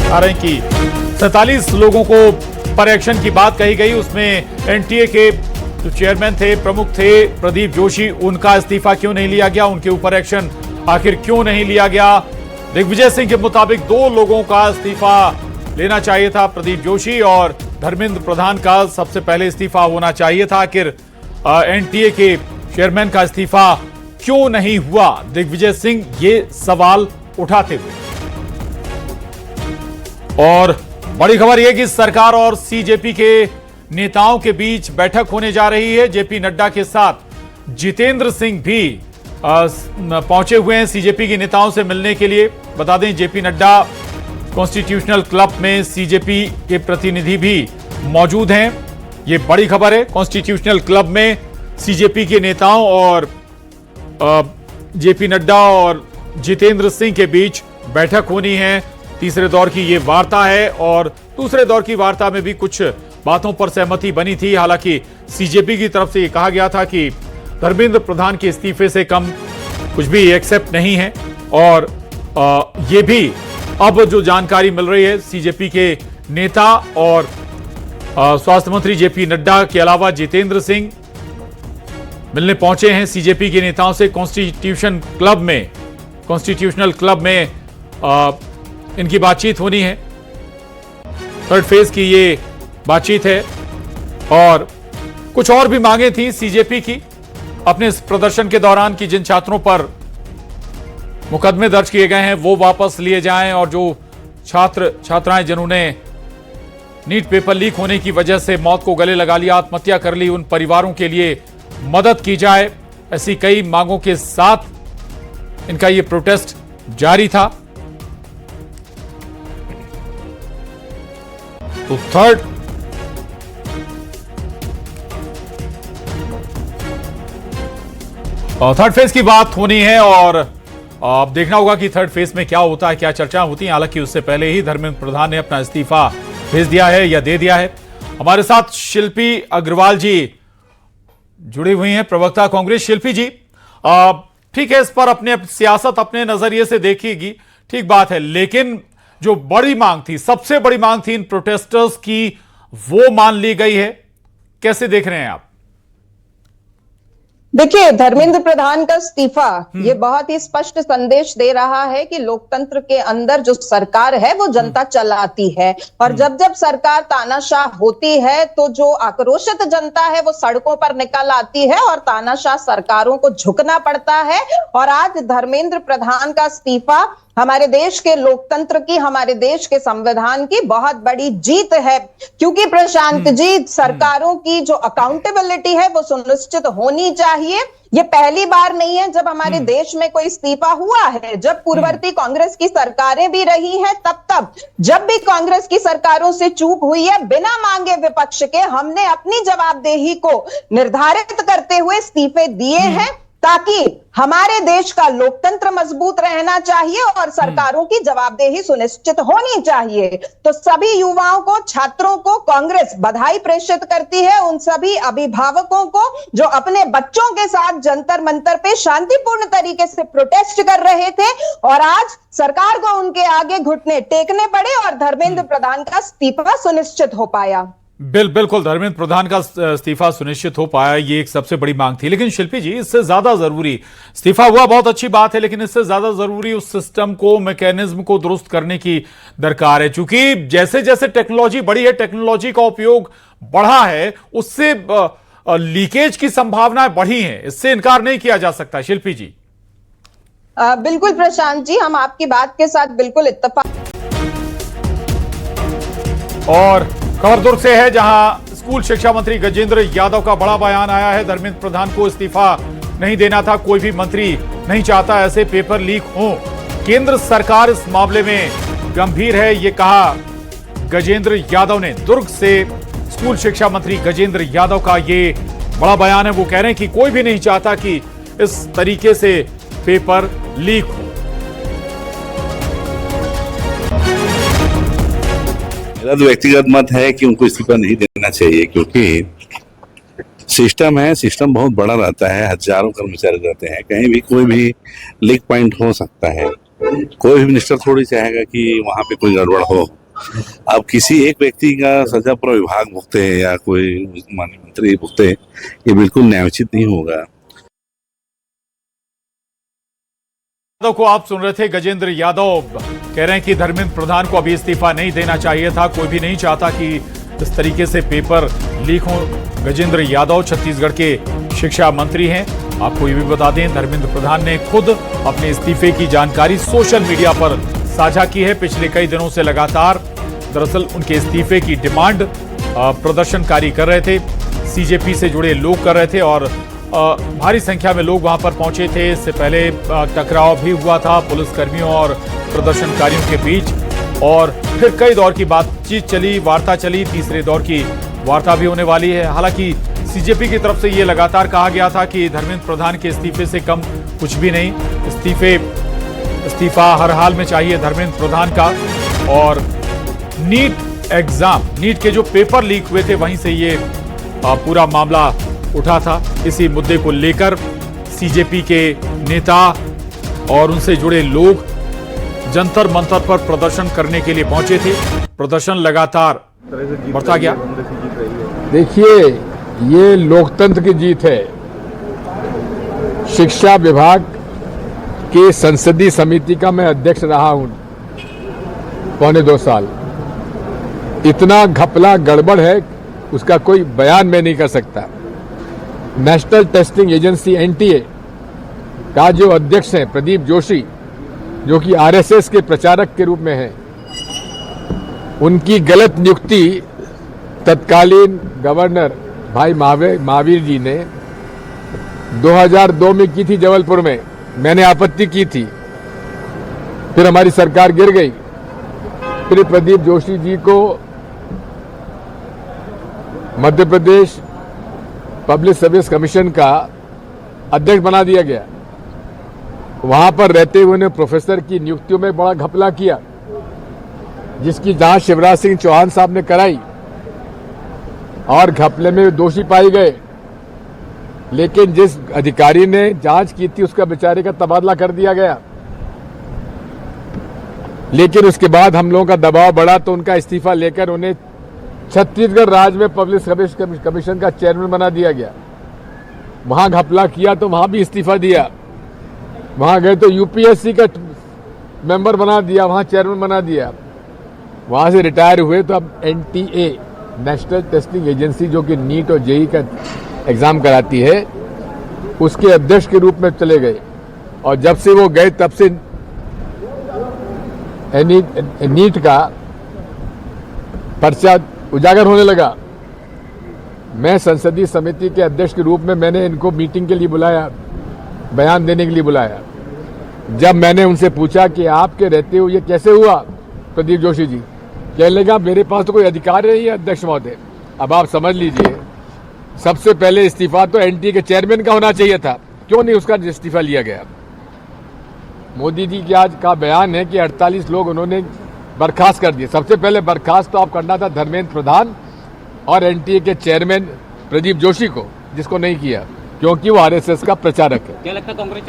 आ रहे हैं कि 47 लोगों को पर एक्शन की बात कही गई। उसमें एनटीए के जो चेयरमैन थे, प्रमुख थे प्रदीप जोशी, उनका इस्तीफा क्यों नहीं लिया गया, उनके ऊपर एक्शन आखिर क्यों नहीं लिया गया। दिग्विजय सिंह के मुताबिक 2 लोगों का इस्तीफा लेना चाहिए था, प्रदीप जोशी और धर्मेंद्र प्रधान का सबसे पहले इस्तीफा होना चाहिए था। आखिर एनटीए के चेयरमैन का इस्तीफा क्यों नहीं हुआ, दिग्विजय सिंह ये सवाल उठाते हुए। और बड़ी खबर यह कि सरकार और सीजेपी के नेताओं के बीच बैठक होने जा रही है। जेपी नड्डा के साथ जितेंद्र सिंह भी पहुंचे हुए हैं सीजेपी के नेताओं से मिलने के लिए। बता दें, जेपी नड्डा कॉन्स्टिट्यूशनल क्लब में सीजेपी के प्रतिनिधि भी मौजूद हैं। ये बड़ी खबर है। कॉन्स्टिट्यूशनल क्लब में सीजेपी के नेताओं और जेपी नड्डा और जितेंद्र सिंह के बीच बैठक होनी है। तीसरे दौर की ये वार्ता है और दूसरे दौर की वार्ता में भी कुछ बातों पर सहमति बनी थी। हालांकि सीजेपी की तरफ से ये कहा गया था कि धर्मेंद्र प्रधान के इस्तीफे से कम कुछ भी एक्सेप्ट नहीं है। और ये भी अब जो जानकारी मिल रही है, सीजेपी के नेता और स्वास्थ्य मंत्री जेपी नड्डा के अलावा जितेंद्र सिंह मिलने पहुंचे हैं सीजेपी के नेताओं से कॉन्स्टिट्यूशनल क्लब में इनकी बातचीत होनी है। थर्ड फेज की ये बातचीत है। और कुछ और भी मांगे थी सीजेपी की अपने इस प्रदर्शन के दौरान कि जिन छात्रों पर मुकदमे दर्ज किए गए हैं वो वापस लिए जाएं, और जो छात्राएं जिन्होंने नीट पेपर लीक होने की वजह से मौत को गले लगा लिया, आत्महत्या कर ली, उन परिवारों के लिए मदद की जाए। ऐसी कई मांगों के साथ इनका ये प्रोटेस्ट जारी था। तो थर्ड फेज की बात होनी है और अब देखना होगा कि थर्ड फेज में क्या होता है, क्या चर्चा होती है। हालांकि उससे पहले ही धर्मेंद्र प्रधान ने अपना इस्तीफा भेज दिया है या दे दिया है। हमारे साथ शिल्पी अग्रवाल जी जुड़ी हुई हैं, प्रवक्ता कांग्रेस। शिल्पी जी, ठीक है, इस पर अपने सियासत अपने नजरिए से देखिएगी, ठीक बात है, लेकिन जो बड़ी मांग थी, सबसे बड़ी मांग थी इन प्रोटेस्टर्स की, वो मान ली गई है। कैसे देख रहे हैं आप? देखिए, धर्मेंद्र प्रधान का इस्तीफा ये बहुत ही स्पष्ट संदेश दे रहा है कि लोकतंत्र के अंदर जो सरकार है वो जनता चलाती है, और जब जब सरकार तानाशाह होती है तो जो आक्रोशित जनता है वो सड़कों पर निकल आती है और तानाशाह सरकारों को झुकना पड़ता है। और आज धर्मेंद्र प्रधान का इस्तीफा हमारे देश के लोकतंत्र की, हमारे देश के संविधान की बहुत बड़ी जीत है, क्योंकि प्रशांत जी, सरकारों की जो अकाउंटेबिलिटी है वो सुनिश्चित होनी चाहिए। ये पहली बार नहीं है जब हमारे देश में कोई इस्तीफा हुआ है। जब पूर्ववर्ती कांग्रेस की सरकारें भी रही हैं, तब जब भी कांग्रेस की सरकारों से चूक हुई है, बिना मांगे विपक्ष के हमने अपनी जवाबदेही को निर्धारित करते हुए इस्तीफे दिए हैं, ताकि हमारे देश का लोकतंत्र मजबूत रहना चाहिए और सरकारों की जवाबदेही सुनिश्चित होनी चाहिए। तो सभी युवाओं को, छात्रों को कांग्रेस बधाई प्रेषित करती है, उन सभी अभिभावकों को जो अपने बच्चों के साथ जंतर मंतर पे शांतिपूर्ण तरीके से प्रोटेस्ट कर रहे थे, और आज सरकार को उनके आगे घुटने टेकने पड़े और धर्मेंद्र प्रधान का इस्तीफा सुनिश्चित हो पाया। बिल्कुल, धर्मेंद्र प्रधान का इस्तीफा सुनिश्चित हो पाया, ये एक सबसे बड़ी मांग थी। लेकिन शिल्पी जी, इससे ज्यादा जरूरी, इस्तीफा हुआ बहुत अच्छी बात है, लेकिन इससे ज्यादा जरूरी उस सिस्टम को, मैकेनिज्म को दुरुस्त करने की दरकार है। क्योंकि जैसे जैसे टेक्नोलॉजी बढ़ी है, टेक्नोलॉजी का उपयोग बढ़ा है, उससे लीकेज की संभावनाएं बढ़ी हैं, इससे इनकार नहीं किया जा सकता। शिल्पी जी। बिल्कुल प्रशांत जी, हम आपकी बात के साथ बिल्कुल इत्तेफाक। और खबर दुर्ग से है, जहां स्कूल शिक्षा मंत्री गजेंद्र यादव का बड़ा बयान आया है। धर्मेंद्र प्रधान को इस्तीफा नहीं देना था, कोई भी मंत्री नहीं चाहता ऐसे पेपर लीक हों। केंद्र सरकार इस मामले में गंभीर है, ये कहा गजेंद्र यादव ने। दुर्ग से स्कूल शिक्षा मंत्री गजेंद्र यादव का ये बड़ा बयान है। वो कह रहे हैं कि कोई भी नहीं चाहता कि इस तरीके से पेपर लीक हो। मेरा तो व्यक्तिगत मत है कि उनको इस्तीफा नहीं देना चाहिए, क्योंकि सिस्टम है, सिस्टम बहुत बड़ा रहता है, हजारों कर्मचारी रहते हैं, कहीं भी कोई भी लीक पॉइंट हो सकता है। कोई भी मिनिस्टर थोड़ी चाहेगा कि वहां पे कोई गड़बड़ हो। अब किसी एक व्यक्ति का सजा पूरा विभाग भुगते हैं या कोई माननीय मंत्री भुगते, ये बिल्कुल न्यायोचित नहीं होगा। यादव को आप सुन रहे थे। गजेंद्र यादव कह रहे हैं कि धर्मेंद्र प्रधान को अभी इस्तीफा नहीं देना चाहिए था। कोई भी नहीं चाहता कि इस तरीके से पेपर लीक हो। गजेंद्र यादव छत्तीसगढ़ के शिक्षा मंत्री हैं। आपको ये भी बता दें, धर्मेंद्र प्रधान ने खुद अपने इस्तीफे की जानकारी सोशल मीडिया पर साझा की है। पिछले कई दिनों से लगातार दरअसल उनके इस्तीफे की डिमांड प्रदर्शनकारी कर रहे थे, सीजेपी से जुड़े लोग कर रहे थे और भारी संख्या में लोग वहां पर पहुंचे थे। इससे पहले टकराव भी हुआ था पुलिसकर्मियों और प्रदर्शनकारियों के बीच और फिर कई दौर की बातचीत चली, वार्ता चली। तीसरे दौर की वार्ता भी होने वाली है। हालांकि सीजेपी की तरफ से ये लगातार कहा गया था कि धर्मेंद्र प्रधान के इस्तीफे से कम कुछ भी नहीं, इस्तीफा हर हाल में चाहिए धर्मेंद्र प्रधान का। और नीट एग्जाम, नीट के जो पेपर लीक हुए थे वहीं से ये पूरा मामला उठा था। इसी मुद्दे को लेकर सीजेपी के नेता और उनसे जुड़े लोग जंतर मंतर पर प्रदर्शन करने के लिए पहुंचे थे। प्रदर्शन लगातार बढ़ता गया। देखिए, ये लोकतंत्र की जीत है। शिक्षा विभाग के संसदीय समिति का मैं अध्यक्ष रहा हूं पौने 2 साल। इतना घपला गड़बड़ है उसका कोई बयान मैं नहीं कर सकता। नेशनल टेस्टिंग एजेंसी एनटीए का जो अध्यक्ष हैं प्रदीप जोशी, जो कि आरएसएस के प्रचारक के रूप में हैं, उनकी गलत नियुक्ति तत्कालीन गवर्नर भाई महावीर जी ने 2002 में की थी जबलपुर में। मैंने आपत्ति की थी, फिर हमारी सरकार गिर गई। फिर प्रदीप जोशी जी को Madhya Pradesh public service commission का अध्यक्ष बना दिया गया। वहां पर रहते हुए उन्होंने प्रोफेसर की नियुक्तियों में बड़ा घपला किया, जिसकी जांच शिवराज सिंह चौहान साहब ने कराई और घपले में दोषी पाए गए। लेकिन जिस अधिकारी ने जांच की थी उसका बेचारे का तबादला कर दिया गया। लेकिन उसके बाद हम लोगों का दबाव बढ़ा तो उनका इस्तीफा लेकर उन्हें छत्तीसगढ़ राज्य में पब्लिक सर्विस कमीशन का चेयरमैन बना दिया गया। वहां घपला किया तो वहां भी इस्तीफा दिया। वहां गए तो यूपीएससी का मेंबर बना दिया, वहां चेयरमैन बना दिया। वहां से रिटायर हुए तो अब एनटीए, नेशनल टेस्टिंग एजेंसी, जो कि नीट और जेई का एग्जाम कराती है, उसके अध्यक्ष के रूप में चले गए। और जब से वो गए तब से नीट का पर्चा उजागर होने लगा। मैं संसदीय समिति के अध्यक्ष के रूप में मैंने इनको मीटिंग के लिए बुलाया, बयान देने के लिए बुलाया। जब मैंने उनसे पूछा कि आपके रहते हुए ये कैसे हुआ, प्रदीप जोशी जी कहने लगा मेरे पास तो कोई अधिकार नहीं है अध्यक्ष महोदय। अब आप समझ लीजिए, सबसे पहले इस्तीफा तो एनटीए के चेयरमैन का होना चाहिए था, क्यों नहीं उसका इस्तीफा लिया गया। मोदी जी की आज का बयान है कि 48 लोग उन्होंने बर्खास्त कर दिए। सबसे पहले बर्खास्त तो आप करना था धर्मेंद्र प्रधान और एनटीए के चेयरमैन प्रदीप जोशी को, जिसको नहीं किया क्योंकि वो आरएसएस का प्रचारक है। क्या लगता है कांग्रेस